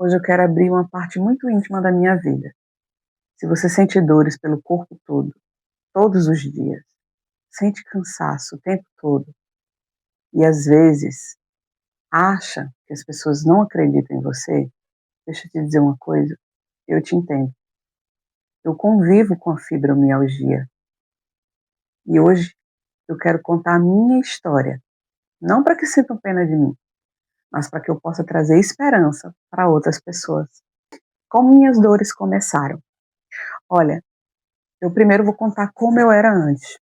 Hoje eu quero abrir uma parte muito íntima da minha vida. Se você sente dores pelo corpo todo, todos os dias, sente cansaço o tempo todo e às vezes acha que as pessoas não acreditam em você, deixa eu te dizer uma coisa, eu te entendo. Eu convivo com a fibromialgia e hoje eu quero contar a minha história, não para que sintam pena de mim, mas para que eu possa trazer esperança para outras pessoas. Como minhas dores começaram? Olha, eu primeiro vou contar como eu era antes.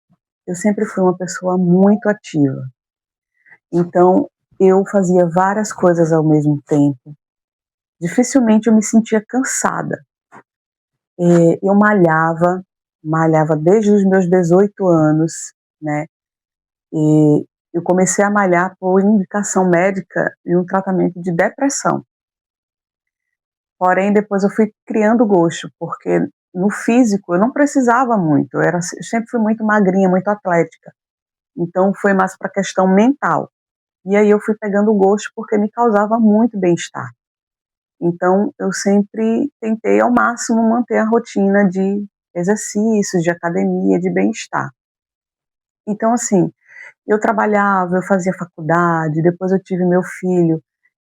Eu sempre fui uma pessoa muito ativa. Então, eu fazia várias coisas ao mesmo tempo. Dificilmente eu me sentia cansada. Eu malhava desde os meus 18 anos, né? E eu comecei a malhar por indicação médica e um tratamento de depressão. Porém, depois eu fui criando gosto, porque no físico eu não precisava muito. Eu sempre fui muito magrinha, muito atlética. Então, foi mais para a questão mental. E aí eu fui pegando gosto porque me causava muito bem-estar. Então, eu sempre tentei ao máximo manter a rotina de exercícios, de academia, de bem-estar. Então, assim, eu trabalhava, eu fazia faculdade, depois eu tive meu filho,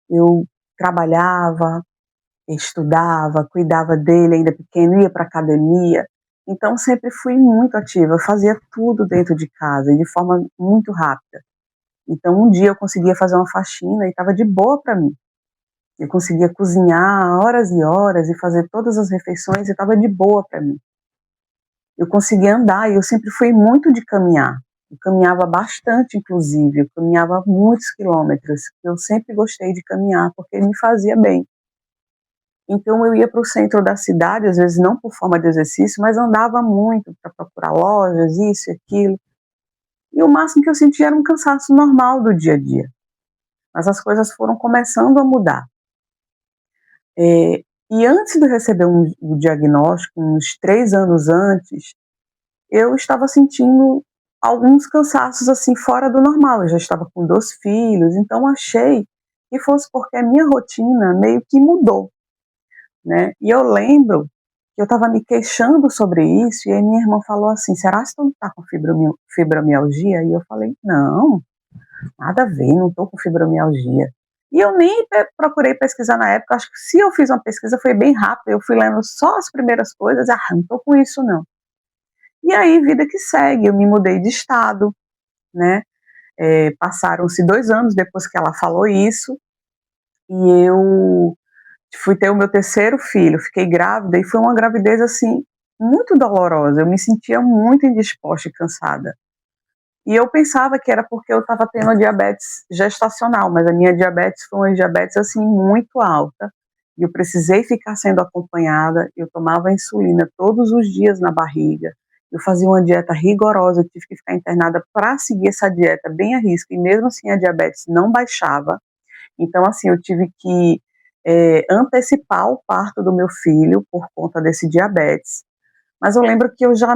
eu trabalhava, estudava, cuidava dele ainda pequeno, ia para academia. Então, sempre fui muito ativa, eu fazia tudo dentro de casa e de forma muito rápida. Então, um dia eu conseguia fazer uma faxina e estava de boa para mim. Eu conseguia cozinhar horas e horas e fazer todas as refeições e estava de boa para mim. Eu conseguia andar e eu sempre fui muito de caminhar. Eu caminhava bastante, inclusive. Eu caminhava muitos quilômetros. Eu sempre gostei de caminhar porque me fazia bem. Então eu ia para o centro da cidade, às vezes não por forma de exercício, mas andava muito para procurar lojas, isso e aquilo. E o máximo que eu sentia era um cansaço normal do dia a dia. Mas as coisas foram começando a mudar. E antes de receber o diagnóstico, uns 3 anos antes, eu estava sentindo alguns cansaços assim fora do normal. Eu já estava com 2 filhos, então achei que fosse porque a minha rotina meio que mudou, né? E eu lembro que eu estava me queixando sobre isso e aí minha irmã falou assim: "Será que tu não está com fibromialgia?" E eu falei: "Não, nada a ver, não estou com fibromialgia." E eu nem procurei pesquisar na época, acho que se eu fiz uma pesquisa foi bem rápido, eu fui lendo só as primeiras coisas, não estou com isso não. E aí, vida que segue, eu me mudei de estado, né, passaram-se 2 anos depois que ela falou isso, e eu fui ter o meu terceiro filho, fiquei grávida, e foi uma gravidez, assim, muito dolorosa, eu me sentia muito indisposta e cansada. E eu pensava que era porque eu estava tendo diabetes gestacional, mas a minha diabetes foi uma diabetes, assim, muito alta, e eu precisei ficar sendo acompanhada, eu tomava insulina todos os dias na barriga, eu fazia uma dieta rigorosa, eu tive que ficar internada para seguir essa dieta bem à risca, e mesmo assim a diabetes não baixava, então, assim, eu tive que antecipar o parto do meu filho por conta desse diabetes, mas eu lembro que eu já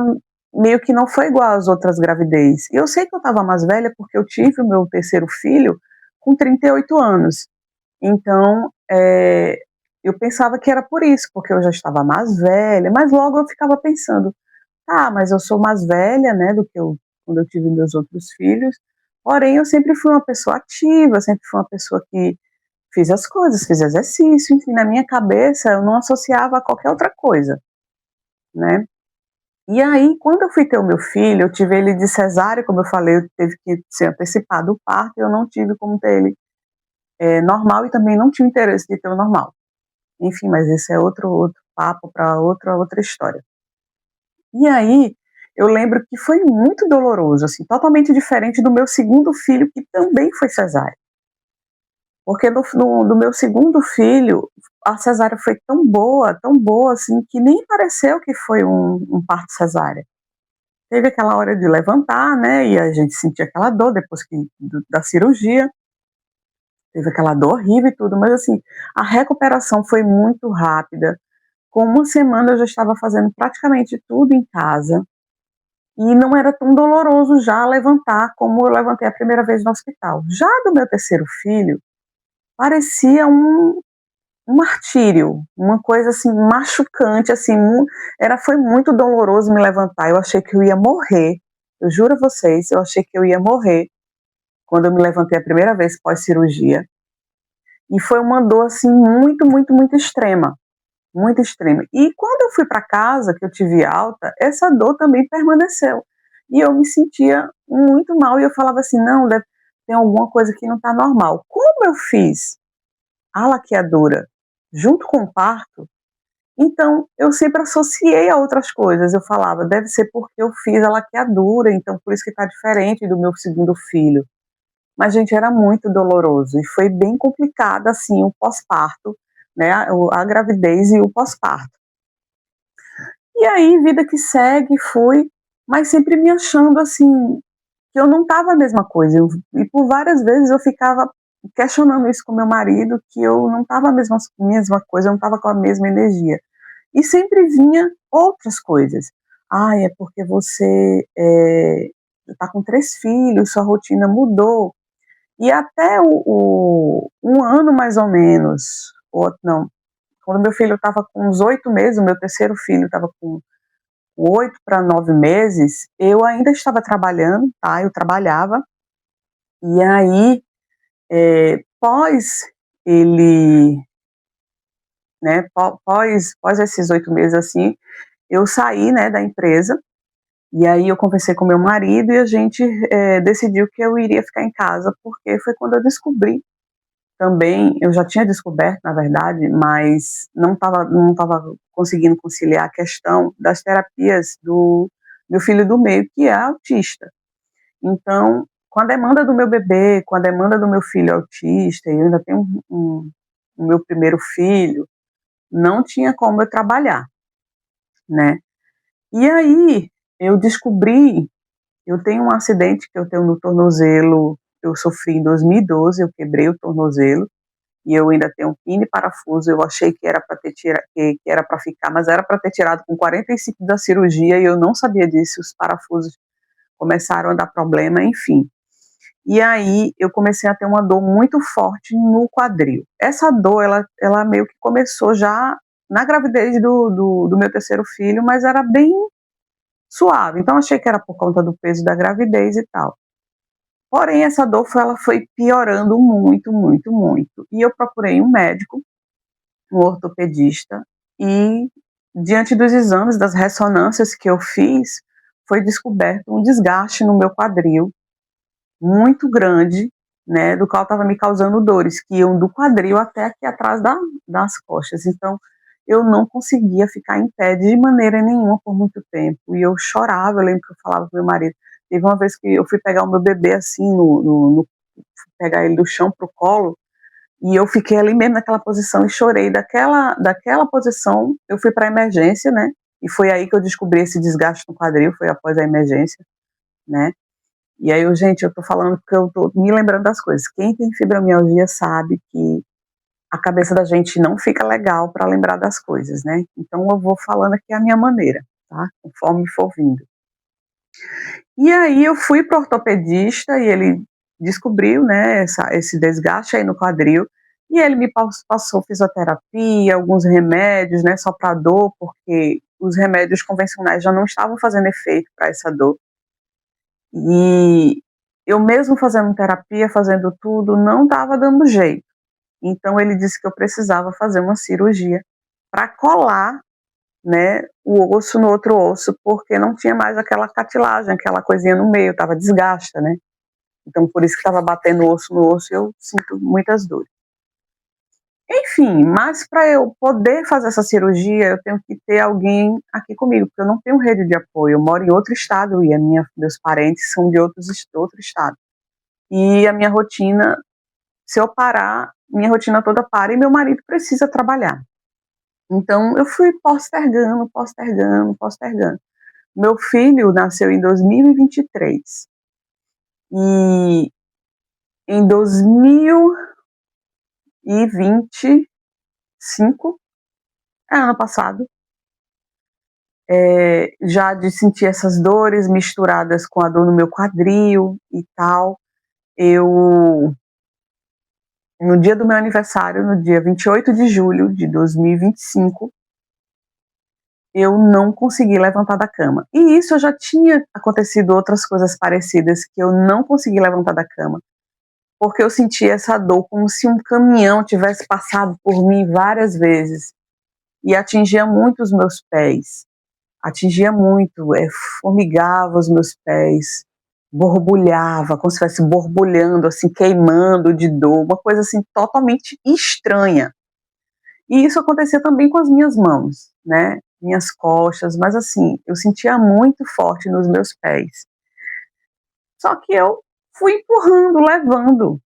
meio que não foi igual às outras gravidez. E eu sei que eu estava mais velha porque eu tive o meu terceiro filho com 38 anos. Então, eu pensava que era por isso, porque eu já estava mais velha, mas logo eu ficava pensando, mas eu sou mais velha, né, do que quando eu tive meus outros filhos, porém eu sempre fui uma pessoa ativa, sempre fui uma pessoa que fiz as coisas, fiz exercício, enfim, na minha cabeça eu não associava a qualquer outra coisa, né. E aí, quando eu fui ter o meu filho, eu tive ele de cesárea, como eu falei, eu teve que ser antecipado o parto, eu não tive como ter ele normal e também não tinha interesse de ter o normal. Enfim, mas esse é outro papo para outra história. E aí, eu lembro que foi muito doloroso, assim, totalmente diferente do meu segundo filho, que também foi cesárea. Porque no meu segundo filho, a cesárea foi tão boa, assim, que nem pareceu que foi um parto cesárea. Teve aquela hora de levantar, né, e a gente sentia aquela dor depois da cirurgia, teve aquela dor horrível e tudo, mas assim, a recuperação foi muito rápida. Com 1 semana eu já estava fazendo praticamente tudo em casa, e não era tão doloroso já levantar como eu levantei a primeira vez no hospital. Já do meu terceiro filho, parecia um martírio, uma coisa assim machucante, assim, foi muito doloroso me levantar. Eu achei que eu ia morrer. Eu juro a vocês, eu achei que eu ia morrer quando eu me levantei a primeira vez pós cirurgia. E foi uma dor assim muito, muito, muito extrema, muito extrema. E quando eu fui para casa, que eu tive alta, essa dor também permaneceu. E eu me sentia muito mal e eu falava assim, não, tem alguma coisa que não está normal. Como eu fiz a laqueadura junto com o parto, então eu sempre associei a outras coisas. Eu falava, deve ser porque eu fiz a laqueadura, então por isso que está diferente do meu segundo filho. Mas, gente, era muito doloroso e foi bem complicado, assim, o pós-parto, né, a gravidez e o pós-parto. E aí, vida que segue, fui, mas sempre me achando, assim, que eu não estava a mesma coisa. E por várias vezes eu ficava questionando isso com meu marido, que eu não estava a mesma coisa, eu não estava com a mesma energia. E sempre vinha outras coisas. Ah, é porque você está com 3 filhos, sua rotina mudou. E até um ano mais ou menos, ou não, quando meu filho estava com uns 8 meses, o meu terceiro filho estava com 8 para 9 meses, eu ainda estava trabalhando, tá? Eu trabalhava, e aí, pós ele, né, pós esses 8 meses, assim, eu saí, né, da empresa, e aí eu conversei com meu marido e a gente decidiu que eu iria ficar em casa, porque foi quando eu descobri também, eu já tinha descoberto, na verdade, mas não tava conseguindo conciliar a questão das terapias do meu filho do meio, que é autista. Então, com a demanda do meu bebê, com a demanda do meu filho autista, e eu ainda tenho o meu primeiro filho, não tinha como eu trabalhar, né? E aí, eu descobri, eu tenho um acidente que eu tenho no tornozelo, eu sofri em 2012, eu quebrei o tornozelo, e eu ainda tenho um pino e parafuso. Eu achei que era para ter que era para ficar, mas era para ter tirado com 45 da cirurgia e eu não sabia disso. Os parafusos começaram a dar problema, enfim. E aí eu comecei a ter uma dor muito forte no quadril. Essa dor, ela meio que começou já na gravidez do meu terceiro filho, mas era bem suave. Então achei que era por conta do peso da gravidez e tal. Porém, essa dor ela foi piorando muito, muito, muito. E eu procurei um médico, um ortopedista, e diante dos exames, das ressonâncias que eu fiz, foi descoberto um desgaste no meu quadril muito grande, né, do qual estava me causando dores, que iam do quadril até aqui atrás das costas. Então, eu não conseguia ficar em pé de maneira nenhuma por muito tempo, e eu chorava. Eu lembro que eu falava com meu marido, teve uma vez que eu fui pegar o meu bebê assim, pegar ele do chão pro colo, e eu fiquei ali mesmo naquela posição e chorei. Daquela posição, eu fui para a emergência, né? E foi aí que eu descobri esse desgaste no quadril, foi após a emergência, né? E aí, gente, eu tô falando porque eu tô me lembrando das coisas. Quem tem fibromialgia sabe que a cabeça da gente não fica legal para lembrar das coisas, né? Então eu vou falando aqui a minha maneira, tá? Conforme for vindo. E aí eu fui pro ortopedista e ele descobriu, né, esse desgaste aí no quadril, e ele me passou fisioterapia, alguns remédios, né, só para dor, porque os remédios convencionais já não estavam fazendo efeito para essa dor. E eu mesmo fazendo terapia, fazendo tudo, não estava dando jeito. Então ele disse que eu precisava fazer uma cirurgia para colar, né, o osso no outro osso, porque não tinha mais aquela cartilagem, aquela coisinha no meio, estava desgasta, né? Então por isso que estava batendo osso no osso e eu sinto muitas dores. Enfim, mas para eu poder fazer essa cirurgia, eu tenho que ter alguém aqui comigo, porque eu não tenho rede de apoio. Eu moro em outro estado e meus parentes são de outro estado. E a minha rotina, se eu parar, minha rotina toda para e meu marido precisa trabalhar. Então eu fui postergando, postergando, postergando. Meu filho nasceu em 2023 e em 2025, ano passado, já de sentir essas dores misturadas com a dor no meu quadril e tal, eu no dia do meu aniversário, no dia 28 de julho de 2025, eu não consegui levantar da cama. E isso já tinha acontecido outras coisas parecidas, que eu não consegui levantar da cama, porque eu sentia essa dor como se um caminhão tivesse passado por mim várias vezes e atingia muito os meus pés, atingia muito, formigava os meus pés, borbulhava, como se estivesse borbulhando, assim, queimando de dor, uma coisa assim totalmente estranha. E isso acontecia também com as minhas mãos, né, minhas costas, mas assim, eu sentia muito forte nos meus pés. Só que eu fui empurrando, levando,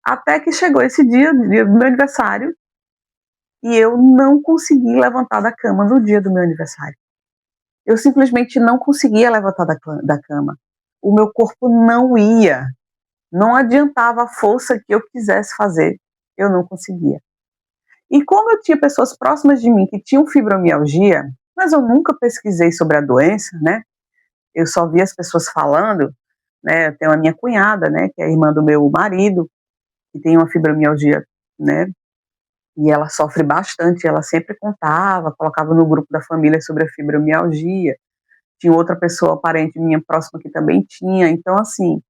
até que chegou esse dia do meu aniversário, e eu não consegui levantar da cama no dia do meu aniversário. Eu simplesmente não conseguia levantar da cama. O meu corpo não ia, não adiantava a força que eu quisesse fazer, eu não conseguia. E como eu tinha pessoas próximas de mim que tinham fibromialgia, mas eu nunca pesquisei sobre a doença, né? Eu só vi as pessoas falando, né? Eu tenho a minha cunhada, né? Que é a irmã do meu marido, que tem uma fibromialgia, né? E ela sofre bastante, ela sempre contava, colocava no grupo da família sobre a fibromialgia. Tinha outra pessoa, parente minha próxima, que também tinha. Então, assim,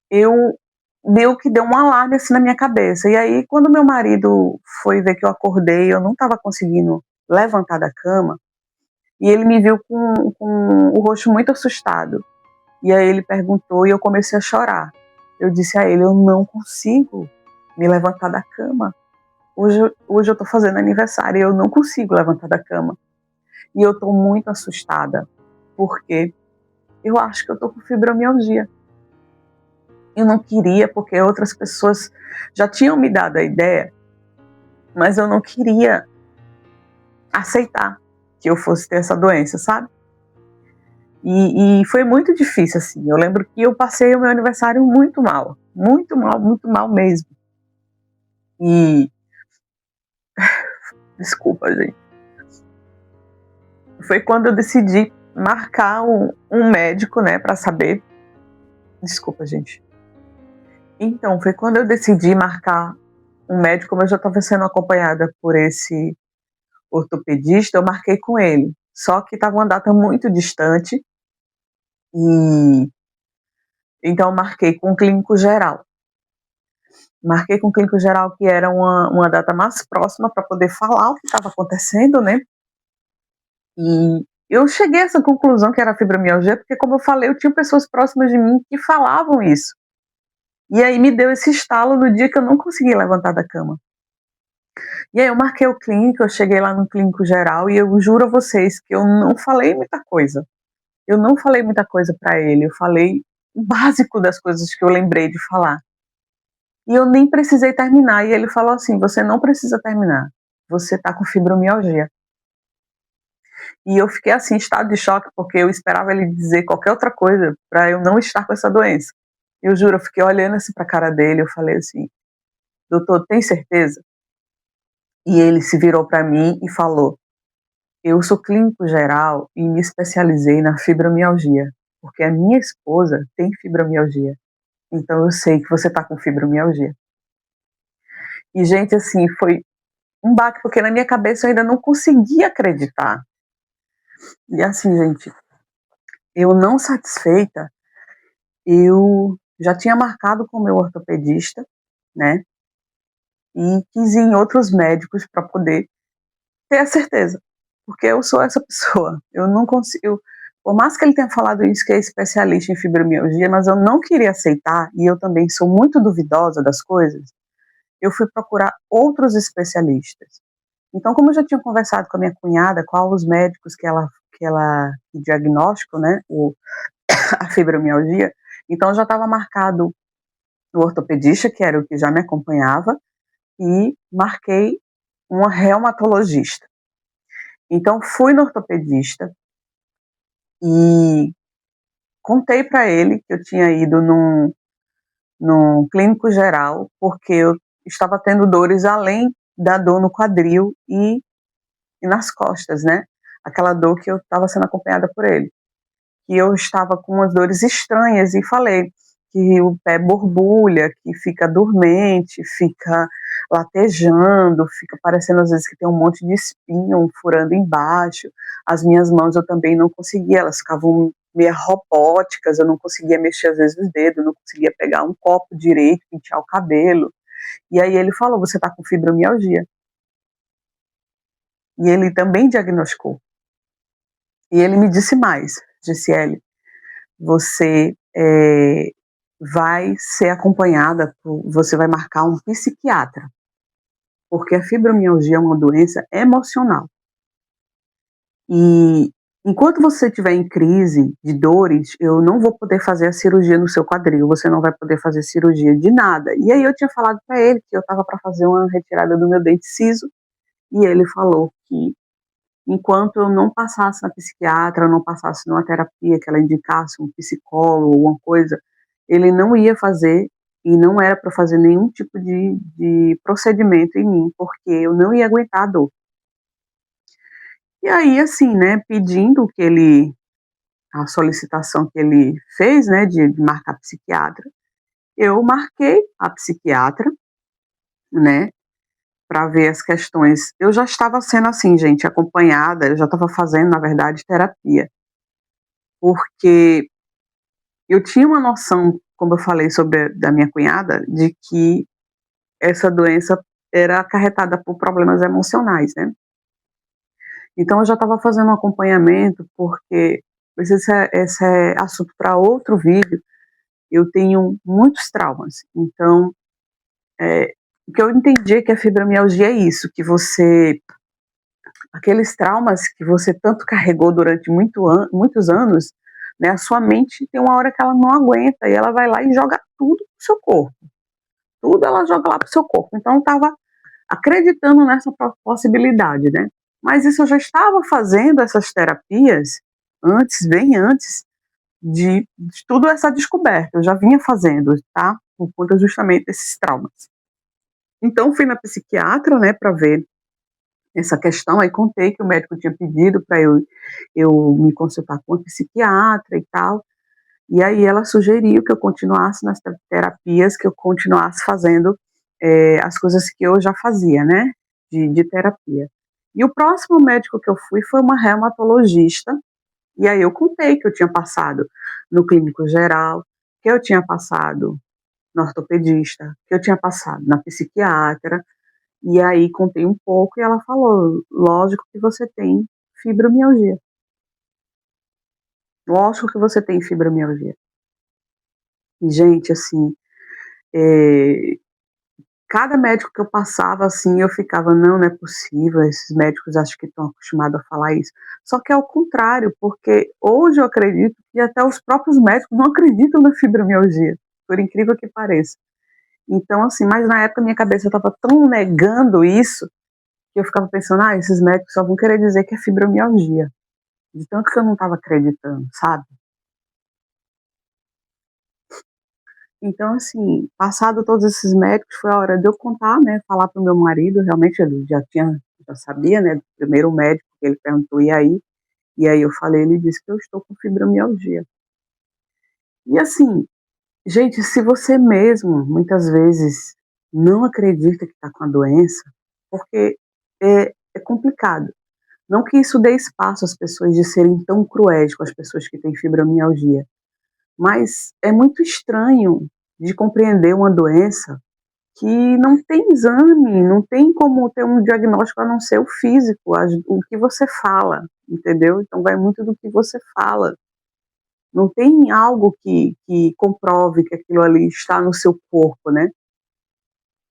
eu meio que deu um alarme assim na minha cabeça. E aí, quando meu marido foi ver que eu acordei, eu não estava conseguindo levantar da cama, e ele me viu com o rosto muito assustado. E aí ele perguntou e eu comecei a chorar. Eu disse a ele, eu não consigo me levantar da cama. Hoje eu tô fazendo aniversário e eu não consigo levantar da cama. E eu tô muito assustada, porque eu acho que eu tô com fibromialgia. Eu não queria, porque outras pessoas já tinham me dado a ideia, mas eu não queria aceitar que eu fosse ter essa doença, sabe? E foi muito difícil, assim. Eu lembro que eu passei o meu aniversário muito mal mesmo. E desculpa, gente. Foi quando eu decidi marcar um médico, né, para saber. Desculpa, gente. Então, foi quando eu decidi marcar um médico, como eu já estava sendo acompanhada por esse ortopedista, eu marquei com ele. Só que estava uma data muito distante e então eu marquei com o clínico geral. Marquei com o clínico geral, que era uma data mais próxima para poder falar o que estava acontecendo, né? E eu cheguei a essa conclusão que era fibromialgia, porque, como eu falei, eu tinha pessoas próximas de mim que falavam isso. E aí me deu esse estalo no dia que eu não consegui levantar da cama. E aí eu marquei o clínico, eu cheguei lá no clínico geral e eu juro a vocês que eu não falei muita coisa. Eu não falei muita coisa para ele, eu falei o básico das coisas que eu lembrei de falar. E eu nem precisei terminar, e ele falou assim, você não precisa terminar, você tá com fibromialgia. E eu fiquei assim, em estado de choque, porque eu esperava ele dizer qualquer outra coisa para eu não estar com essa doença. Eu juro, eu fiquei olhando assim pra cara dele, eu falei assim, doutor, tem certeza? E ele se virou para mim e falou, eu sou clínico geral e me especializei na fibromialgia, porque a minha esposa tem fibromialgia. Então eu sei que você tá com fibromialgia. E, gente, assim, foi um baque, porque na minha cabeça eu ainda não conseguia acreditar. E assim, gente, eu não satisfeita, eu já tinha marcado com o meu ortopedista, né? E quis ir em outros médicos para poder ter a certeza. Porque eu sou essa pessoa. Eu não consigo. Por mais que ele tenha falado isso, que é especialista em fibromialgia, mas eu não queria aceitar, e eu também sou muito duvidosa das coisas, eu fui procurar outros especialistas. Então, como eu já tinha conversado com a minha cunhada, qual os médicos que diagnóstico, né, a fibromialgia, então já estava marcado o ortopedista, que era o que já me acompanhava, e marquei uma reumatologista. Então, fui no ortopedista e contei para ele que eu tinha ido num clínico geral, porque eu estava tendo dores além da dor no quadril e nas costas, né? Aquela dor que eu estava sendo acompanhada por ele. E eu estava com umas dores estranhas e falei que o pé borbulha, que fica dormente, fica latejando, fica parecendo às vezes que tem um monte de espinho furando embaixo. As minhas mãos eu também não conseguia, elas ficavam meio robóticas, eu não conseguia mexer às vezes os dedos, não conseguia pegar um copo direito, pentear o cabelo. E aí ele falou, você está com fibromialgia. E ele também diagnosticou. E ele me disse mais, disse, Ellie, você vai ser acompanhada, você vai marcar um psiquiatra, porque a fibromialgia é uma doença emocional. E enquanto você estiver em crise de dores, eu não vou poder fazer a cirurgia no seu quadril, você não vai poder fazer cirurgia de nada. E aí eu tinha falado para ele que eu estava para fazer uma retirada do meu dente ciso, e ele falou que enquanto eu não passasse na psiquiatra, não passasse numa terapia que ela indicasse um psicólogo, alguma coisa, ele não ia fazer e não era para fazer nenhum tipo de procedimento em mim, porque eu não ia aguentar a dor. E aí, assim, né, pedindo que ele, a solicitação que ele fez, né, de marcar psiquiatra, eu marquei a psiquiatra, né, para ver as questões. Eu já estava sendo assim, gente, acompanhada, eu já estava fazendo, na verdade, terapia, porque eu tinha uma noção, como eu falei sobre da minha cunhada, de que essa doença era acarretada por problemas emocionais, né? Então eu já estava fazendo um acompanhamento, porque esse é assunto para outro vídeo. Eu tenho muitos traumas, então o que eu entendi é que a fibromialgia é isso, que você, aqueles traumas que você tanto carregou durante muitos anos, né, a sua mente tem uma hora que ela não aguenta e ela vai lá e joga tudo pro seu corpo. Tudo ela joga lá pro seu corpo. Então eu estava acreditando nessa possibilidade, né? Mas isso eu já estava fazendo essas terapias antes, bem antes de tudo essa descoberta. Eu já vinha fazendo, tá? Por conta justamente desses traumas. Então fui na psiquiatra, né, para ver essa questão, aí contei que o médico tinha pedido para eu me consultar com a psiquiatra e tal, e aí ela sugeriu que eu continuasse nas terapias, que eu continuasse fazendo as coisas que eu já fazia, né, de terapia. E o próximo médico que eu fui foi uma reumatologista, e aí eu contei que eu tinha passado no clínico geral, que eu tinha passado no ortopedista, que eu tinha passado na psiquiatra, e aí contei um pouco e ela falou, lógico que você tem fibromialgia. Lógico que você tem fibromialgia. E, gente, assim, cada médico que eu passava, assim, eu ficava, não é possível, esses médicos acho que estão acostumados a falar isso. Só que é o contrário, porque hoje eu acredito que até os próprios médicos não acreditam na fibromialgia, por incrível que pareça. Então, assim, mas na época minha cabeça estava tão negando isso, que eu ficava pensando, esses médicos só vão querer dizer que é fibromialgia. De tanto que eu não estava acreditando, sabe? Então, assim, passado todos esses médicos, foi a hora de eu contar, né, falar pro meu marido, realmente ele já sabia, né, do primeiro médico, que ele perguntou, e aí eu falei, ele disse que eu estou com fibromialgia. E assim, gente, se você mesmo, muitas vezes, não acredita que está com a doença, porque é complicado. Não que isso dê espaço às pessoas de serem tão cruéis com as pessoas que têm fibromialgia, mas é muito estranho de compreender uma doença que não tem exame, não tem como ter um diagnóstico a não ser o físico, o que você fala, entendeu? Então vai muito do que você fala. Não tem algo que comprove que aquilo ali está no seu corpo, né?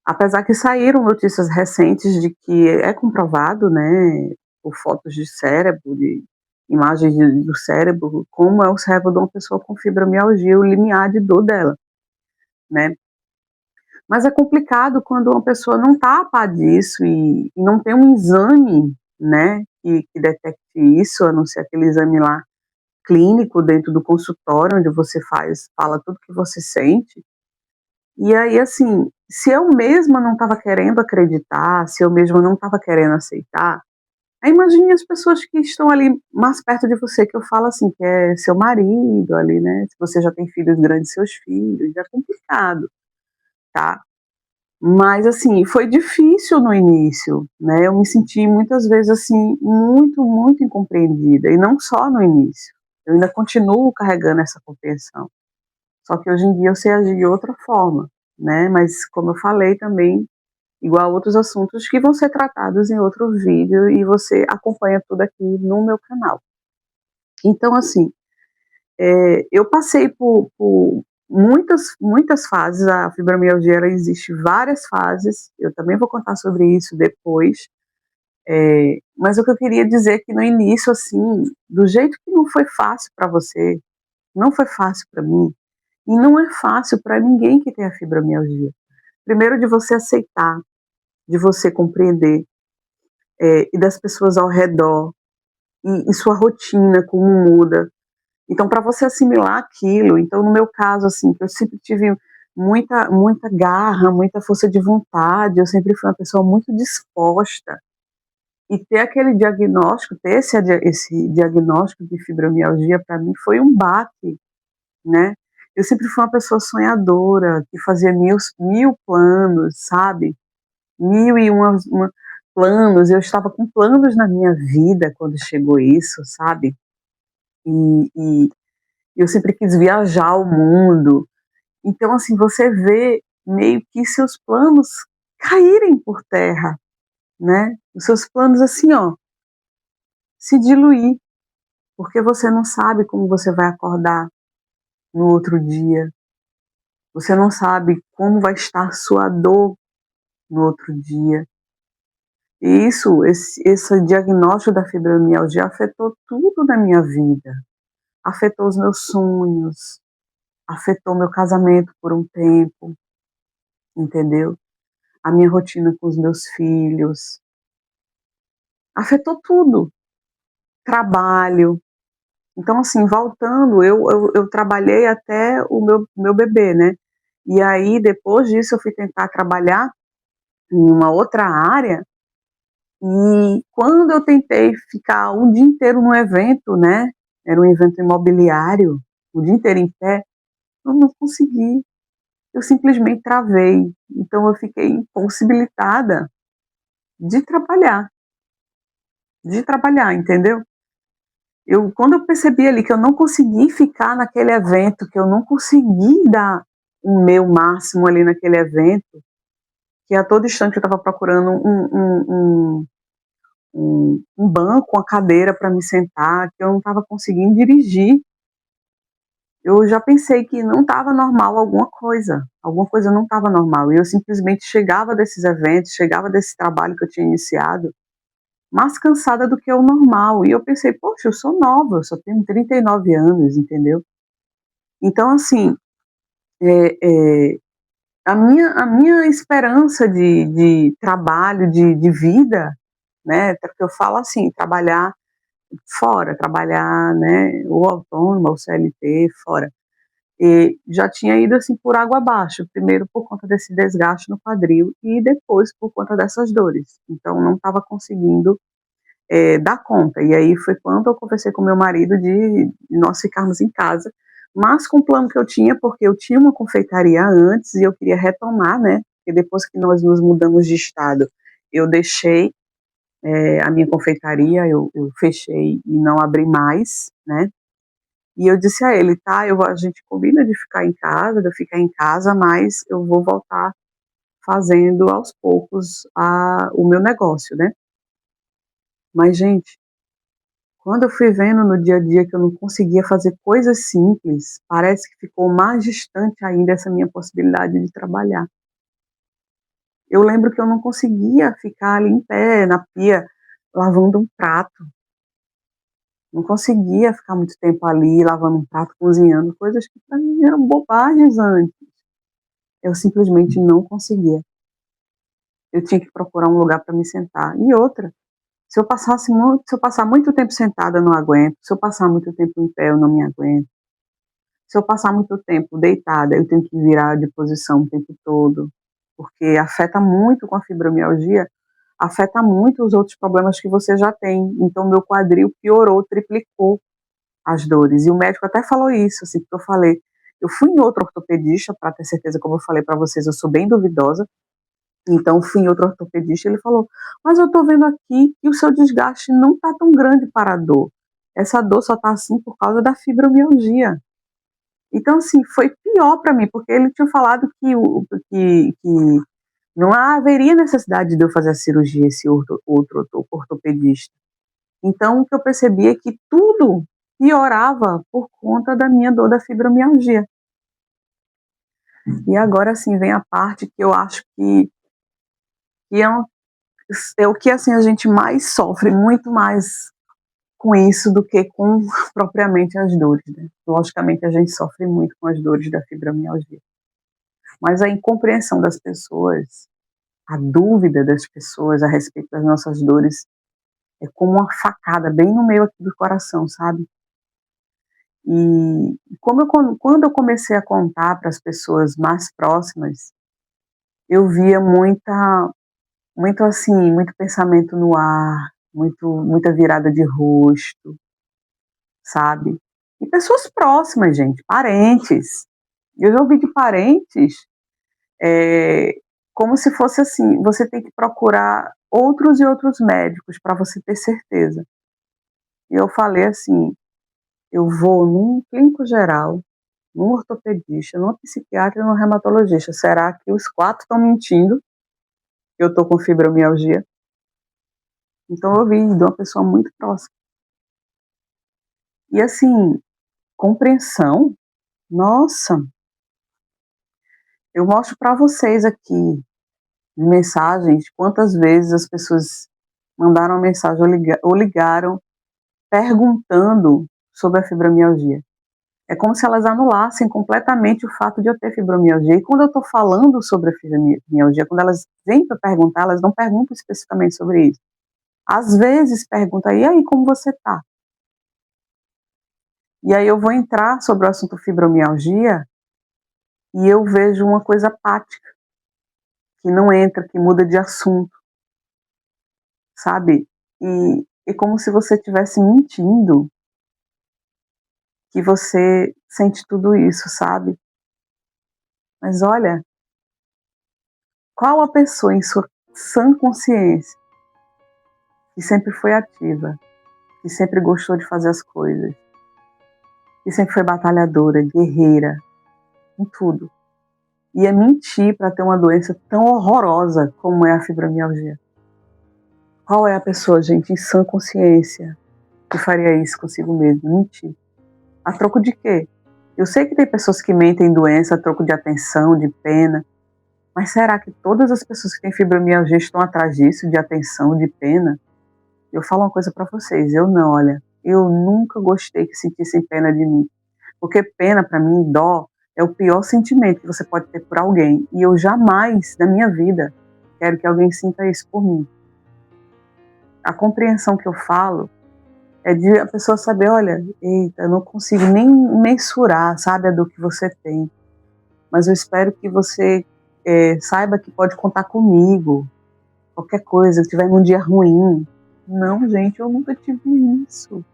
Apesar que saíram notícias recentes de que é comprovado, né, por fotos de cérebro, de imagens do cérebro, como é o cérebro de uma pessoa com fibromialgia, o limiar de dor dela, né? Mas é complicado quando uma pessoa não está a par disso e não tem um exame, né, que detecte isso, a não ser aquele exame lá clínico dentro do consultório, onde você fala tudo que você sente. E aí, assim, se eu mesma não estava querendo acreditar, se eu mesma não estava querendo aceitar, Aí imagine as pessoas que estão ali mais perto de você, que eu falo assim, que é seu marido ali, né, se você já tem filhos grandes, seus filhos, é complicado, tá. Mas, assim, foi difícil no início, né, eu me senti muitas vezes, assim, muito, muito incompreendida, e não só no início, eu ainda continuo carregando essa compreensão, só que hoje em dia eu sei agir de outra forma, né, mas como eu falei também, igual a outros assuntos que vão ser tratados em outro vídeo e você acompanha tudo aqui no meu canal. Então, assim, eu passei por muitas fases, a fibromialgia ela existe várias fases, eu também vou contar sobre isso depois, mas o que eu queria dizer é que no início, assim, do jeito que não foi fácil para você, não foi fácil para mim, e não é fácil para ninguém que tem a fibromialgia. Primeiro de você aceitar, de você compreender, e das pessoas ao redor, e sua rotina, como muda. Então, para você assimilar aquilo, então no meu caso, assim, que eu sempre tive muita garra, muita força de vontade, eu sempre fui uma pessoa muito disposta, e ter aquele diagnóstico, ter esse diagnóstico de fibromialgia, para mim foi um baque, né. Eu sempre fui uma pessoa sonhadora, que fazia mil planos, sabe, mil e uma planos, eu estava com planos na minha vida quando chegou isso, sabe. E eu sempre quis viajar o mundo. Então, assim, você vê meio que seus planos caírem por terra, né, os seus planos, assim, ó, se diluir, porque você não sabe como você vai acordar no outro dia, você não sabe como vai estar sua dor no outro dia. E esse diagnóstico da fibromialgia afetou tudo na minha vida, afetou os meus sonhos, afetou meu casamento por um tempo, entendeu? A minha rotina com os meus filhos, afetou tudo, trabalho. Então, assim, voltando, eu trabalhei até o meu bebê, né? E aí, depois disso, eu fui tentar trabalhar em uma outra área, e quando eu tentei ficar um dia inteiro no evento, né? Era um evento imobiliário, o dia inteiro em pé, eu não consegui. Eu simplesmente travei. Então eu fiquei impossibilitada de trabalhar, entendeu? Quando eu percebi ali que eu não consegui ficar naquele evento, que eu não consegui dar o meu máximo ali naquele evento, que a todo instante eu estava procurando um banco, uma cadeira para me sentar, que eu não estava conseguindo dirigir, eu já pensei que não estava normal alguma coisa não estava normal, e eu simplesmente chegava desses eventos, chegava desse trabalho que eu tinha iniciado, mais cansada do que o normal, e eu pensei: "Poxa, eu sou nova, eu só tenho 39 anos", entendeu. Então assim, eh eh, a minha esperança de trabalho, de vida, né, porque eu falo assim, trabalhar fora, trabalhar, né, ou autônoma ou CLT, fora. E já tinha ido, assim, por água abaixo, primeiro por conta desse desgaste no quadril e depois por conta dessas dores. Então não estava conseguindo, dar conta. E aí foi quando eu conversei com meu marido de nós ficarmos em casa, mas com o plano que eu tinha, porque eu tinha uma confeitaria antes e eu queria retomar, né, porque depois que nós nos mudamos de estado, eu deixei, a minha confeitaria, eu fechei e não abri mais, né. E eu disse a ele: "Tá, a gente combina de ficar em casa, de eu ficar em casa, mas eu vou voltar fazendo aos poucos o meu negócio, né". Mas, gente, quando eu fui vendo no dia a dia que eu não conseguia fazer coisas simples, parece que ficou mais distante ainda essa minha possibilidade de trabalhar. Eu lembro que eu não conseguia ficar ali em pé, na pia, lavando um prato. Não conseguia ficar muito tempo ali lavando um prato, cozinhando, coisas que para mim eram bobagens antes. Eu simplesmente não conseguia. Eu tinha que procurar um lugar para me sentar. E outra, se eu passar muito tempo sentada, eu não aguento. Se eu passar muito tempo em pé, eu não me aguento. Se eu passar muito tempo deitada, eu tenho que virar de posição o tempo todo, porque afeta muito com a fibromialgia afeta muito os outros problemas que você já tem. Então, meu quadril piorou, triplicou as dores. E o médico até falou isso, assim, que eu falei. Eu fui em outro ortopedista, para ter certeza, como eu falei para vocês, eu sou bem duvidosa. Então, fui em outro ortopedista, ele falou, mas eu tô vendo aqui que o seu desgaste não tá tão grande para a dor. Essa dor só tá assim por causa da fibromialgia. Então, assim, foi pior para mim, porque ele tinha falado que não haveria necessidade de eu fazer a cirurgia, esse outro ortopedista. Então, o que eu percebi é que tudo piorava por conta da minha dor da fibromialgia. E agora, assim, vem a parte que eu acho que é o que, assim, a gente mais sofre, muito mais com isso do que com propriamente as dores, né? Logicamente, a gente sofre muito com as dores da fibromialgia. Mas a incompreensão das pessoas, a dúvida das pessoas a respeito das nossas dores é como uma facada bem no meio aqui do coração, sabe? E quando eu comecei a contar para as pessoas mais próximas, eu via muito assim, muito pensamento no ar, muita virada de rosto, sabe? E pessoas próximas, gente, parentes. Eu já ouvi de parentes como se fosse assim, você tem que procurar outros e outros médicos para você ter certeza. E eu falei assim, eu vou num clínico geral, num ortopedista, num psiquiatra e num reumatologista. Será que os 4 estão mentindo que eu estou com fibromialgia? Então eu vi de uma pessoa muito próxima. E assim, compreensão, nossa, eu mostro para vocês aqui mensagens, quantas vezes as pessoas mandaram mensagem ou ligaram perguntando sobre a fibromialgia. É como se elas anulassem completamente o fato de eu ter fibromialgia. E quando eu estou falando sobre a fibromialgia, quando elas vêm para perguntar, elas não perguntam especificamente sobre isso. Às vezes perguntam, e aí, como você está? E aí eu vou entrar sobre o assunto fibromialgia e eu vejo uma coisa apática, que não entra, que muda de assunto, sabe? E é como se você estivesse mentindo que você sente tudo isso, sabe? Mas olha, qual a pessoa em sua sã consciência que sempre foi ativa, que sempre gostou de fazer as coisas, que sempre foi batalhadora, guerreira, em tudo, ia mentir para ter uma doença tão horrorosa como é a fibromialgia? Qual é a pessoa, gente, em sã consciência, que faria isso consigo mesmo? Mentir. A troco de quê? Eu sei que tem pessoas que mentem doença a troco de atenção, de pena, mas será que todas as pessoas que têm fibromialgia estão atrás disso, de atenção, de pena? Eu falo uma coisa para vocês, eu não, olha, eu nunca gostei que sentissem pena de mim, porque pena para mim, dó, é o pior sentimento que você pode ter por alguém, e eu jamais, na minha vida, quero que alguém sinta isso por mim. A compreensão que eu falo é de a pessoa saber, olha, eita, eu não consigo nem mensurar, sabe, a dor que você tem, mas eu espero que você saiba que pode contar comigo, qualquer coisa, se tiver num dia ruim. Não, gente, eu nunca tive isso.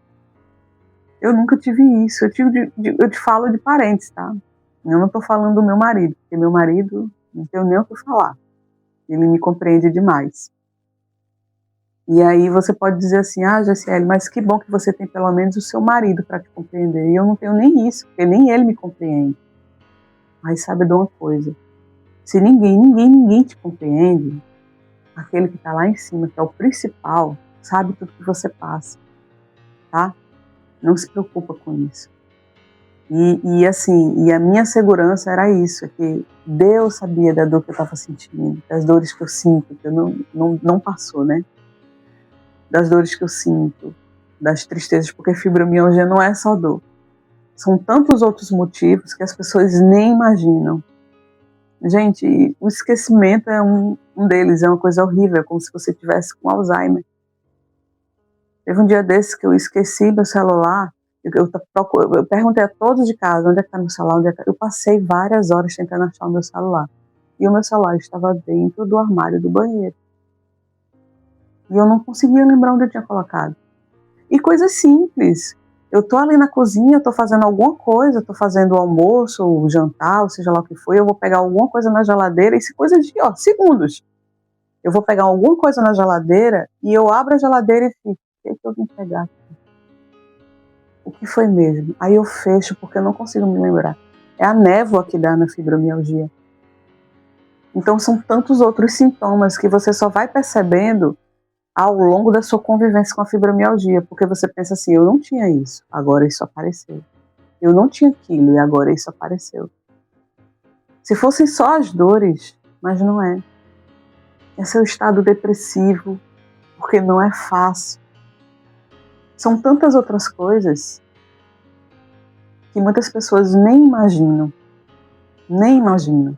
Eu nunca tive isso. Eu te falo de parentes, tá? Eu não tô falando do meu marido, porque meu marido não tem nem o que falar. Ele me compreende demais. E aí você pode dizer assim, Jaciele, mas que bom que você tem pelo menos o seu marido para te compreender. E eu não tenho nem isso, porque nem ele me compreende. Mas sabe de uma coisa? Se ninguém te compreende, aquele que está lá em cima, que é o principal, sabe tudo que você passa, tá? Não se preocupa com isso. E assim, e a minha segurança era isso, é que Deus sabia da dor que eu estava sentindo, das dores que eu sinto, que eu não passou, né? Das dores que eu sinto, das tristezas, porque fibromialgia não é só dor. São tantos outros motivos que as pessoas nem imaginam. Gente, o esquecimento é um deles, é uma coisa horrível, é como se você tivesse com Alzheimer. Teve um dia desses que eu esqueci meu celular, eu perguntei a todos de casa, onde é que está meu celular, onde é que... Eu passei várias horas tentando achar o meu celular. E o meu celular estava dentro do armário do banheiro. E eu não conseguia lembrar onde eu tinha colocado. E coisas simples. Eu tô ali na cozinha, tô fazendo alguma coisa, tô fazendo o almoço, o jantar, ou seja lá o que for, eu vou pegar alguma coisa na geladeira, e coisa de, segundos. Eu vou pegar alguma coisa na geladeira e eu abro a geladeira e fico, o que é que eu vim pegar aqui? O que foi mesmo? Aí eu fecho porque eu não consigo me lembrar. É a névoa que dá na fibromialgia. Então são tantos outros sintomas que você só vai percebendo ao longo da sua convivência com a fibromialgia, porque você pensa assim, eu não tinha isso, agora isso apareceu. Eu não tinha aquilo e agora isso apareceu. Se fossem só as dores, mas não é. É seu estado depressivo, porque não é fácil. São tantas outras coisas que muitas pessoas nem imaginam. Nem imaginam.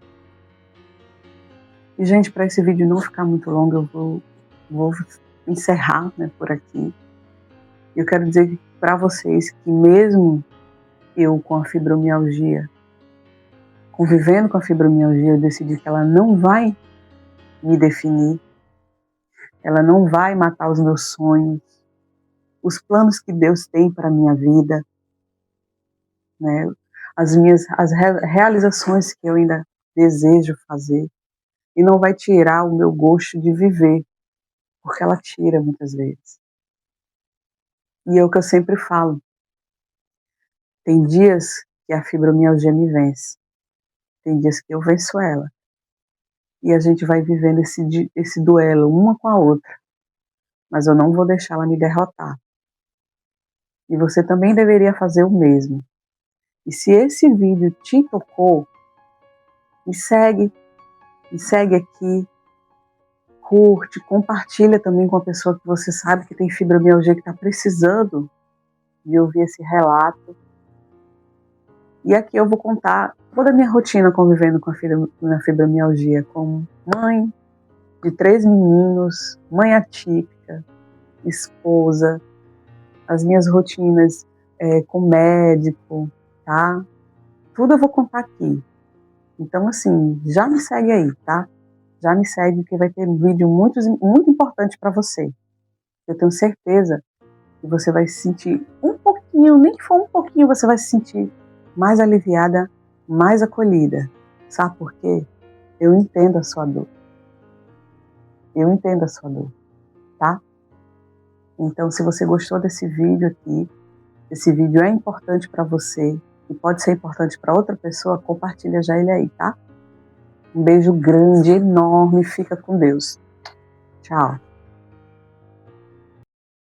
E, gente, para esse vídeo não ficar muito longo, eu vou encerrar, né, por aqui. Eu quero dizer para vocês que mesmo eu com a fibromialgia, convivendo com a fibromialgia, eu decidi que ela não vai me definir, ela não vai matar os meus sonhos, os planos que Deus tem para a minha vida, né, as realizações que eu ainda desejo fazer, e não vai tirar o meu gosto de viver, porque ela tira muitas vezes. E é o que eu sempre falo, tem dias que a fibromialgia me vence, tem dias que eu venço ela, e a gente vai vivendo esse duelo uma com a outra, mas eu não vou deixar ela me derrotar. E você também deveria fazer o mesmo. E se esse vídeo te tocou, me segue aqui, curte, compartilha também com a pessoa que você sabe que tem fibromialgia, que está precisando de ouvir esse relato. E aqui eu vou contar toda a minha rotina convivendo com a fibromialgia, como mãe de 3 meninos, mãe atípica, esposa, as minhas rotinas com médico, tá? Tudo eu vou contar aqui. Então, assim, já me segue aí, tá? Já me segue que vai ter um vídeo muito, muito importante para você. Eu tenho certeza que você vai se sentir um pouquinho, nem que for um pouquinho, você vai se sentir mais aliviada, mais acolhida. Sabe por quê? Eu entendo a sua dor. Eu entendo a sua dor, tá? Então, se você gostou desse vídeo aqui, esse vídeo é importante para você e pode ser importante para outra pessoa, compartilha já ele aí, tá? Um beijo grande, enorme, fica com Deus. Tchau.